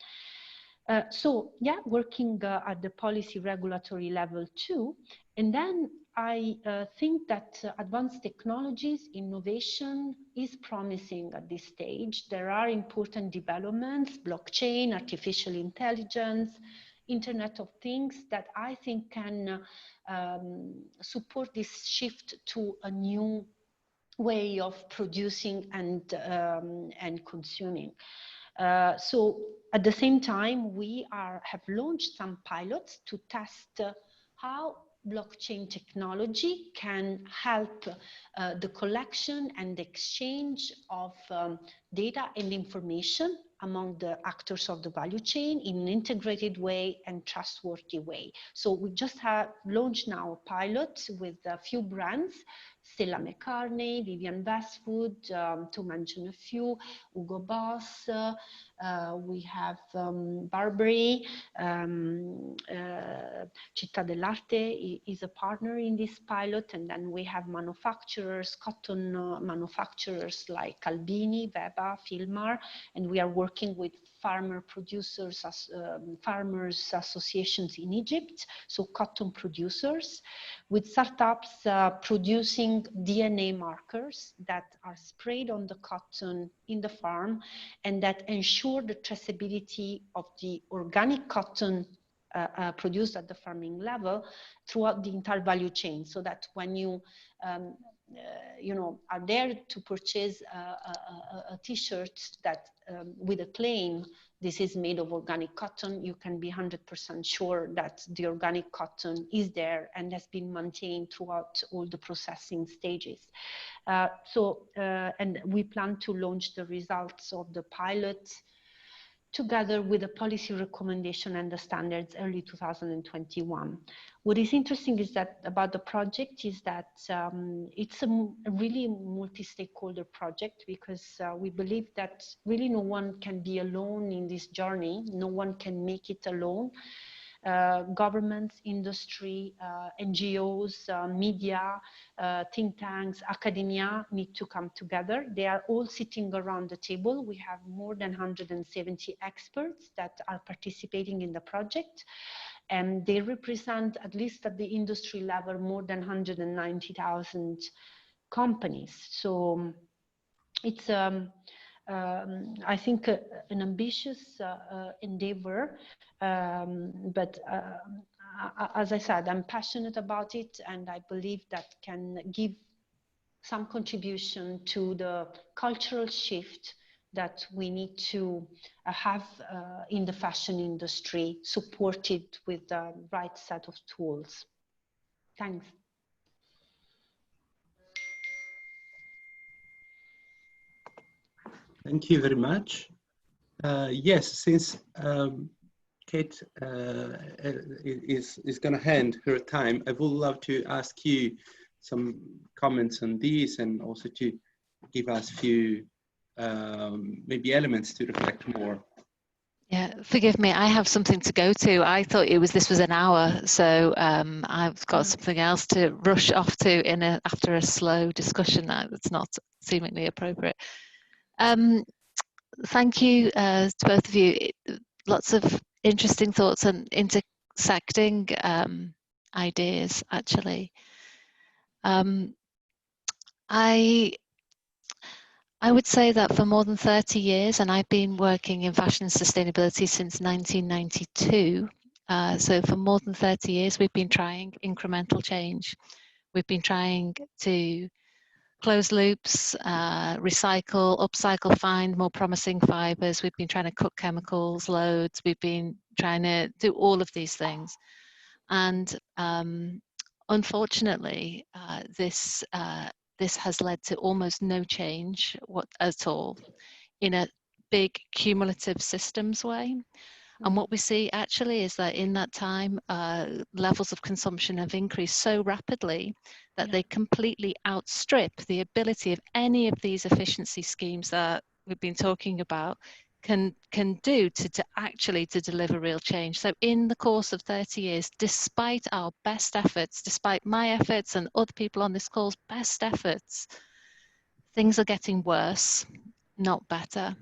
So yeah, working at the policy regulatory level too. And then I think that advanced technologies, innovation is promising at this stage. There are important developments, blockchain, artificial intelligence, Internet of Things, that I think can support this shift to a new way of producing and consuming. So at the same time, we have launched some pilots to test how blockchain technology can help the collection and exchange of data and information among the actors of the value chain in an integrated way and trustworthy way. So we just have launched now a pilot with a few brands, Stella McCartney, Vivian Westwood, to mention a few, Hugo Boss, we have Burberry, Città dell'Arte is a partner in this pilot, and then we have manufacturers, cotton manufacturers like Albini, Veba, Filmar, and we are working with farmers associations in Egypt, so cotton producers, with startups producing DNA markers that are sprayed on the cotton in the farm and that ensure the traceability of the organic cotton produced at the farming level throughout the entire value chain, so that when you you know, are there to purchase a t-shirt that with a claim this is made of organic cotton, you can be 100% sure that the organic cotton is there and has been maintained throughout all the processing stages. And we plan to launch the results of the pilot together with the policy recommendation and the standards early 2021. What is interesting is that about the project is that it's a really multi-stakeholder project, because we believe that really no one can be alone in this journey. No one can make it alone. Governments, industry, NGOs, media, think tanks, academia need to come together. They are all sitting around the table. We have more than 170 experts that are participating in the project, and they represent, at least at the industry level, more than 190,000 companies. So it's I think an ambitious endeavor, but as I said, I'm passionate about it, and I believe that can give some contribution to the cultural shift that we need to have in the fashion industry, supported with the right set of tools. Thanks. Thank you very much. Yes, since Kate is going to hand her time, I would love to ask you some comments on this, and also to give us a few maybe elements to reflect more. Yeah, forgive me, I have something to go to. I thought this was an hour, so I've got something else to rush off to after a slow discussion that's not seemingly appropriate. Thank you to both of you. Lots of interesting thoughts and intersecting ideas, actually. I would say that for more than 30 years, and I've been working in fashion and sustainability since 1992, so for more than 30 years, we've been trying incremental change. We've been trying to close loops, recycle, upcycle, find more promising fibers. We've been trying to cut chemicals loads. We've been trying to do all of these things. And unfortunately, this has led to almost no change at all in a big cumulative systems way. And what we see actually is that in that time, levels of consumption have increased so rapidly that they completely outstrip the ability of any of these efficiency schemes that we've been talking about can do to actually deliver real change. So in the course of 30 years, despite our best efforts, despite my efforts and other people on this call's best efforts, things are getting worse, not better.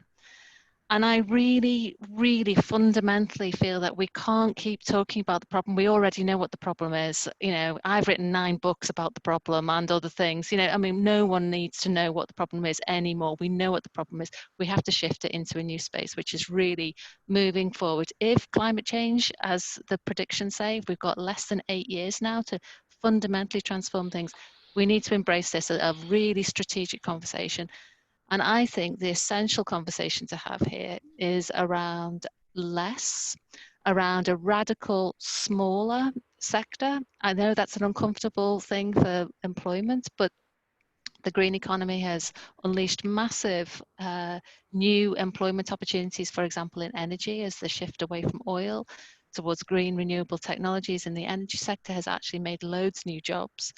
And I really, really fundamentally feel that we can't keep talking about the problem. We already know what the problem is. You know, I've written 9 books about the problem and other things. You know, I mean, no one needs to know what the problem is anymore. We know what the problem is. We have to shift it into a new space, which is really moving forward. If climate change, as the predictions say, we've got less than 8 years now to fundamentally transform things. We need to embrace this, a really strategic conversation. And I think the essential conversation to have here is around around a radical, smaller sector. I know that's an uncomfortable thing for employment, but the green economy has unleashed massive new employment opportunities, for example, in energy, as the shift away from oil towards green renewable technologies in the energy sector has actually made loads of new jobs.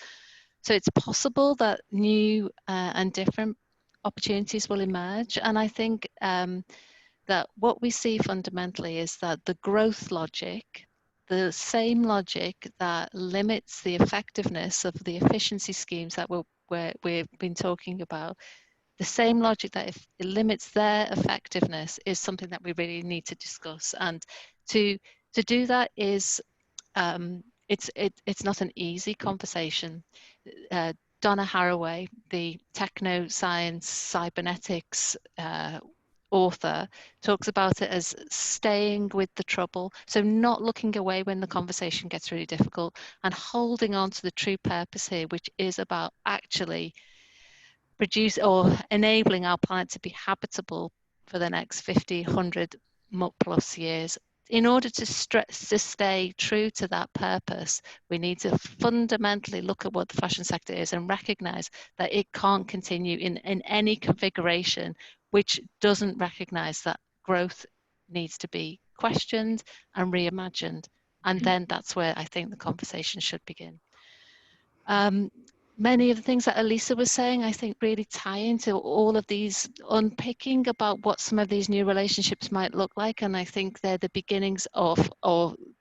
So it's possible that new and different opportunities will emerge. And I think that what we see fundamentally is that the growth logic, the same logic that limits the effectiveness of the efficiency schemes that we've been talking about, the same logic that if it limits their effectiveness is something that we really need to discuss. And to do that is, it's not an easy conversation. Donna Haraway, the techno-science cybernetics author talks about it as staying with the trouble, so not looking away when the conversation gets really difficult and holding on to the true purpose here, which is about actually produce or enabling our planet to be habitable for the next 50, 100 plus years. In order to stay true to that purpose, we need to fundamentally look at what the fashion sector is and recognize that it can't continue in any configuration which doesn't recognize that growth needs to be questioned and reimagined. And then that's where I think the conversation should begin. Many of the things that Elisa was saying, I think really tie into all of these unpicking about what some of these new relationships might look like. And I think they're the beginnings of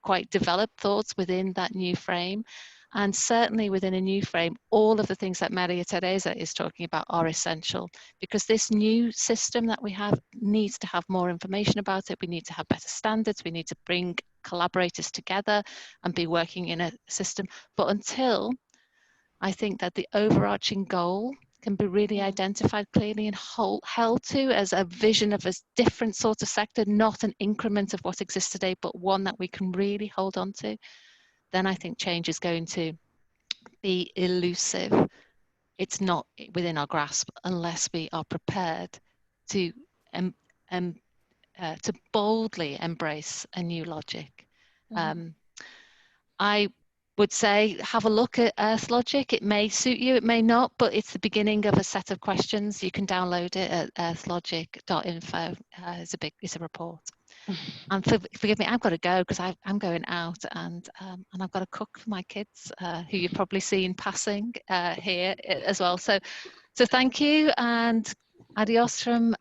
quite developed thoughts within that new frame. And certainly within a new frame, all of the things that Maria Teresa is talking about are essential, because this new system that we have needs to have more information about it. We need to have better standards. We need to bring collaborators together and be working in a system. But until I think that the overarching goal can be really identified clearly and held to as a vision of a different sort of sector, not an increment of what exists today, but one that we can really hold on to, then I think change is going to be elusive. It's not within our grasp unless we are prepared to boldly embrace a new logic. I would say have a look at Earth Logic. It may suit you, it may not, but it's the beginning of a set of questions. You can download it at earthlogic.info. It's a report. And forgive me, I've got to go because I'm going out, and I've got to cook for my kids, who you've probably seen passing here as well. So thank you, and adios from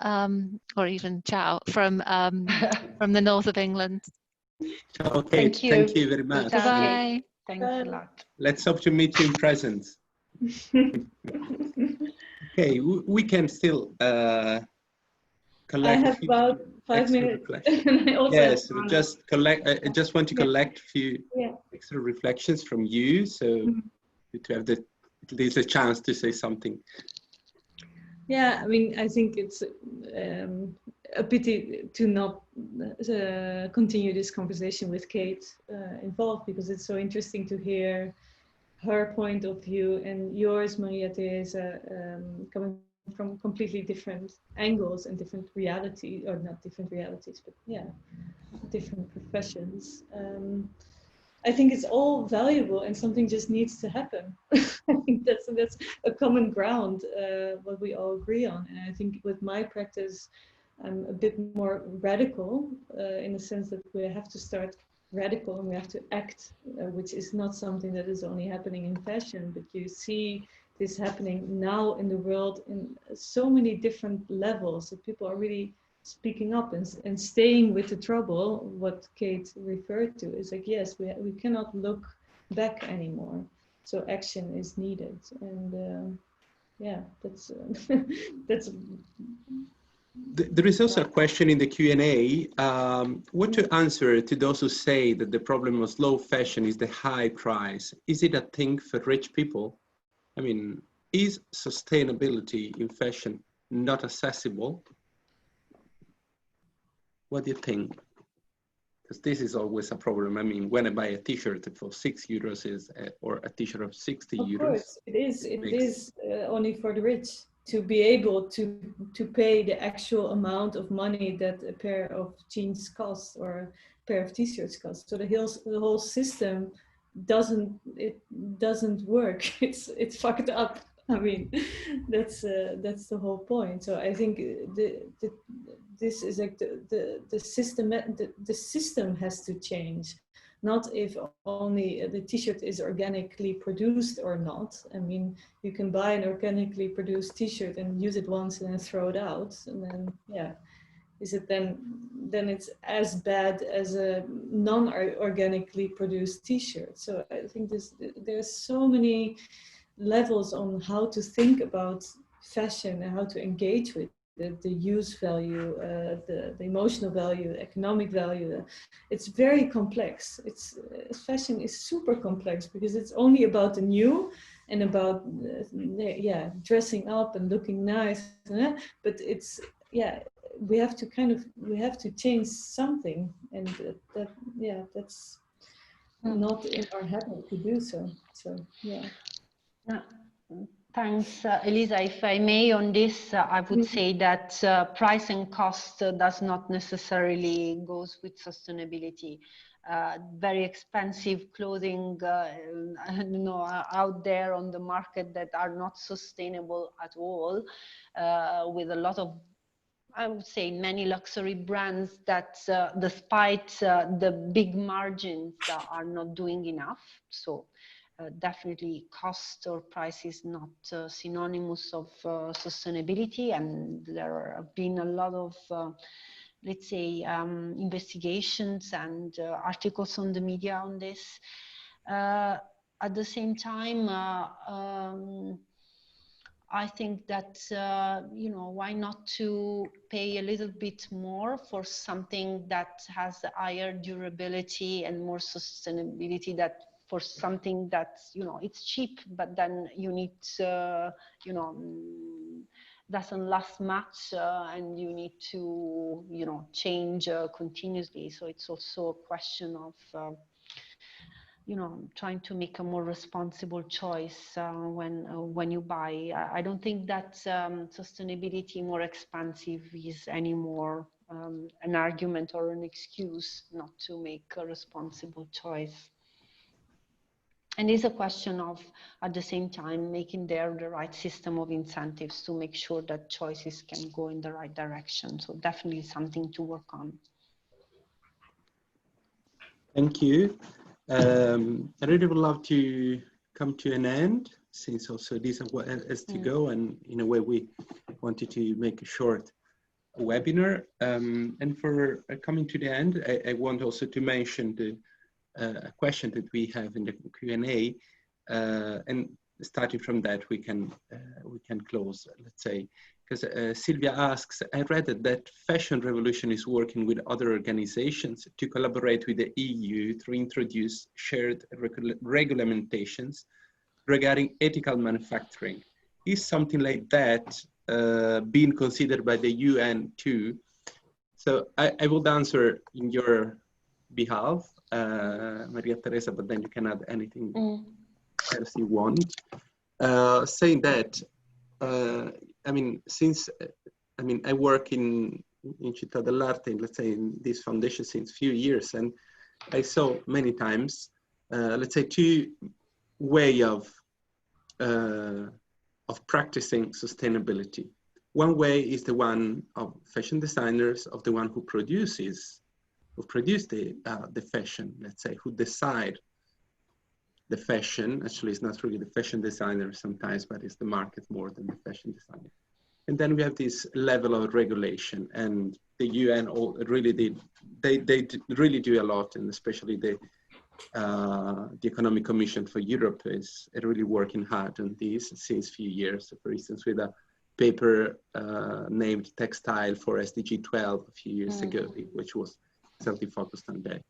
or even ciao from the north of England. Okay, thank you very much. Bye. Thanks a lot. Let's hope to meet you in presence. Okay, we can still collect. I have about 5 minutes. Yes, we just collect. I just want to collect a few extra reflections from you, so to have at least a chance to say something. Yeah, I mean, I think it's a pity to not continue this conversation with Kate involved, because it's so interesting to hear her point of view and yours, Maria Teresa, coming from completely different angles and different reality, or not different realities, but yeah, different professions. I think it's all valuable, and something just needs to happen. I think that's a common ground, what we all agree on. And I think with my practice, I'm a bit more radical in the sense that we have to start radical and we have to act, which is not something that is only happening in fashion, but you see this happening now in the world in so many different levels that people are really speaking up and staying with the trouble. What Kate referred to is like, yes, we cannot look back anymore. So action is needed. And yeah, that's that's. There is also a question in the Q&A. What to answer to those who say that the problem of slow fashion is the high price? Is it a thing for rich people? I mean, is sustainability in fashion not accessible? What do you think? Because this is always a problem. I mean, when I buy a t-shirt for €6 or a t-shirt of 60 euros. Of course, it is only for the rich to be able to pay the actual amount of money that a pair of jeans costs or a pair of t-shirts costs. So the whole system doesn't work. It's fucked up. I mean, that's the whole point. So I think this is like the system has to change, not if only the t-shirt is organically produced or not. I mean, you can buy an organically produced t-shirt and use it once and then throw it out, and then yeah, is it then it's as bad as a non-organically produced t-shirt? So I think there's so many levels on how to think about fashion and how to engage with the use value, the emotional value, the economic value. It's very complex. Fashion is super complex because it's only about the new and about dressing up and looking nice. But it's we have to change something, and that's not in our habit to do so. So yeah. Thanks, Elisa. If I may on this, I would say that price and cost does not necessarily goes with sustainability. Very expensive clothing out there on the market that are not sustainable at all, with a lot of, I would say, many luxury brands that despite the big margins are not doing enough. So definitely cost or price is not synonymous of sustainability, and there have been a lot of let's say investigations and articles on the media on this. At the same time, I think that why not to pay a little bit more for something that has higher durability and more sustainability, that for something that it's cheap, but then you need doesn't last much, and you need to change continuously. So it's also a question of trying to make a more responsible choice when you buy. I don't think that sustainability more expensive is anymore an argument or an excuse not to make a responsible choice. And it's a question of, at the same time, making there the right system of incentives to make sure that choices can go in the right direction. So definitely something to work on. Thank you. I really would love to come to an end, since also Elisa has to go, and in a way we wanted to make a short webinar. And for coming to the end, I want also to mention the question that we have in the Q&A, and starting from that we can close, let's say, because Sylvia asks, I read that Fashion Revolution is working with other organizations to collaborate with the EU to introduce shared regulamentations regarding ethical manufacturing. Is something like that being considered by the UN too? So I will answer in your behalf, Maria Teresa, but then you can add anything else you want. Saying that, I mean, since I work in Città dell'Arte, let's say in this foundation since few years, and I saw many times, let's say, two way of practicing sustainability. One way is the one of fashion designers, of the one who produce the fashion, let's say, who decide the fashion. Actually, it's not really the fashion designer sometimes, but it's the market more than the fashion designer. And then we have this level of regulation, and the UN really did, they really do a lot, and especially the Economic Commission for Europe is really working hard on this since a few years. So for instance, with a paper named Textile for SDG 12 a few years ago, which was exactly focused on that.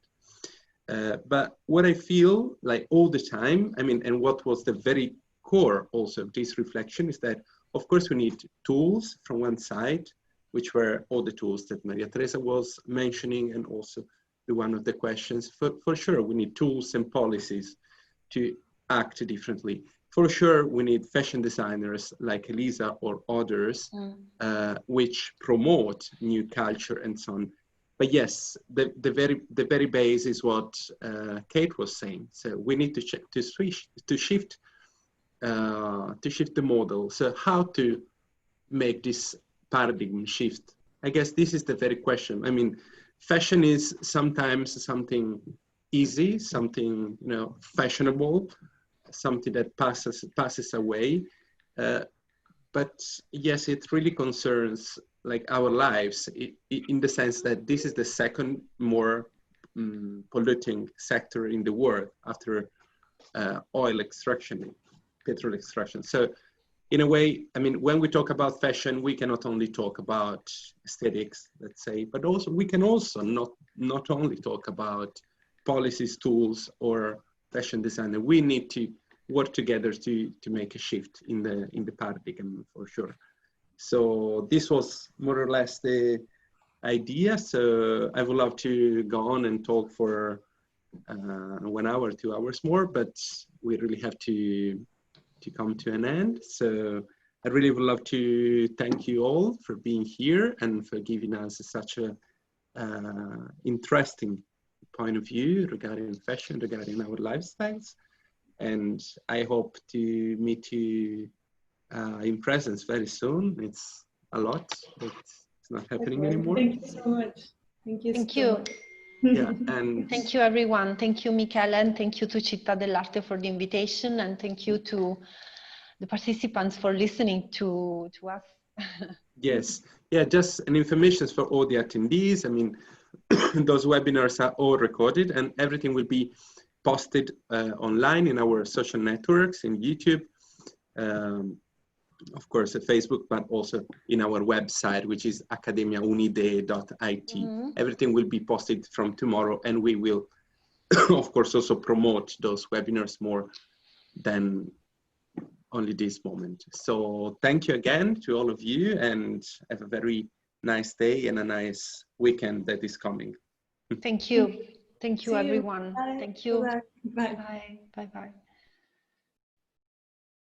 But what I feel like all the time, and what was the very core also of this reflection is that, of course, we need tools from one side, which were all the tools that Maria Teresa was mentioning, and also the one of the questions. For sure, we need tools and policies to act differently. For sure, we need fashion designers like Elisa or others, which promote new culture and so on. But yes, the very base is what Kate was saying. So we need to shift the model. So how to make this paradigm shift? I guess this is the very question. Fashion is sometimes something easy, something fashionable, something that passes away. But yes, it really concerns like our lives in the sense that this is the second more polluting sector in the world after oil extraction, petrol extraction. So in a way, when we talk about fashion, we cannot only talk about aesthetics, let's say, but also we can also not only talk about policies, tools, or fashion design. We need to work together to make a shift in the paradigm, for sure. So this was more or less the idea. So I would love to go on and talk for 1 hour, 2 hours more, but we really have to come to an end. So I really would love to thank you all for being here and for giving us such a interesting point of view regarding fashion, regarding our lifestyles. And I hope to meet you in presence very soon. It's a lot, but it's not happening anymore. Thank you so much. Thank you. Thank so you. much. Yeah, and Thank you, everyone. Thank you, Michele, and thank you to Città dell'Arte for the invitation, and thank you to the participants for listening to us. yes, yeah, just an information for all the attendees. I mean, those webinars are all recorded and everything will be posted online in our social networks, in YouTube, of course at Facebook, but also in our website, which is academiaunidee.it. Everything will be posted from tomorrow, and we will, of course, also promote those webinars more than only this moment. So thank you again to all of you, and have a very nice day and a nice weekend that is coming. Thank you. Thank you, See you. everyone. Bye. Thank you. Bye. Bye. Bye. Bye. Bye.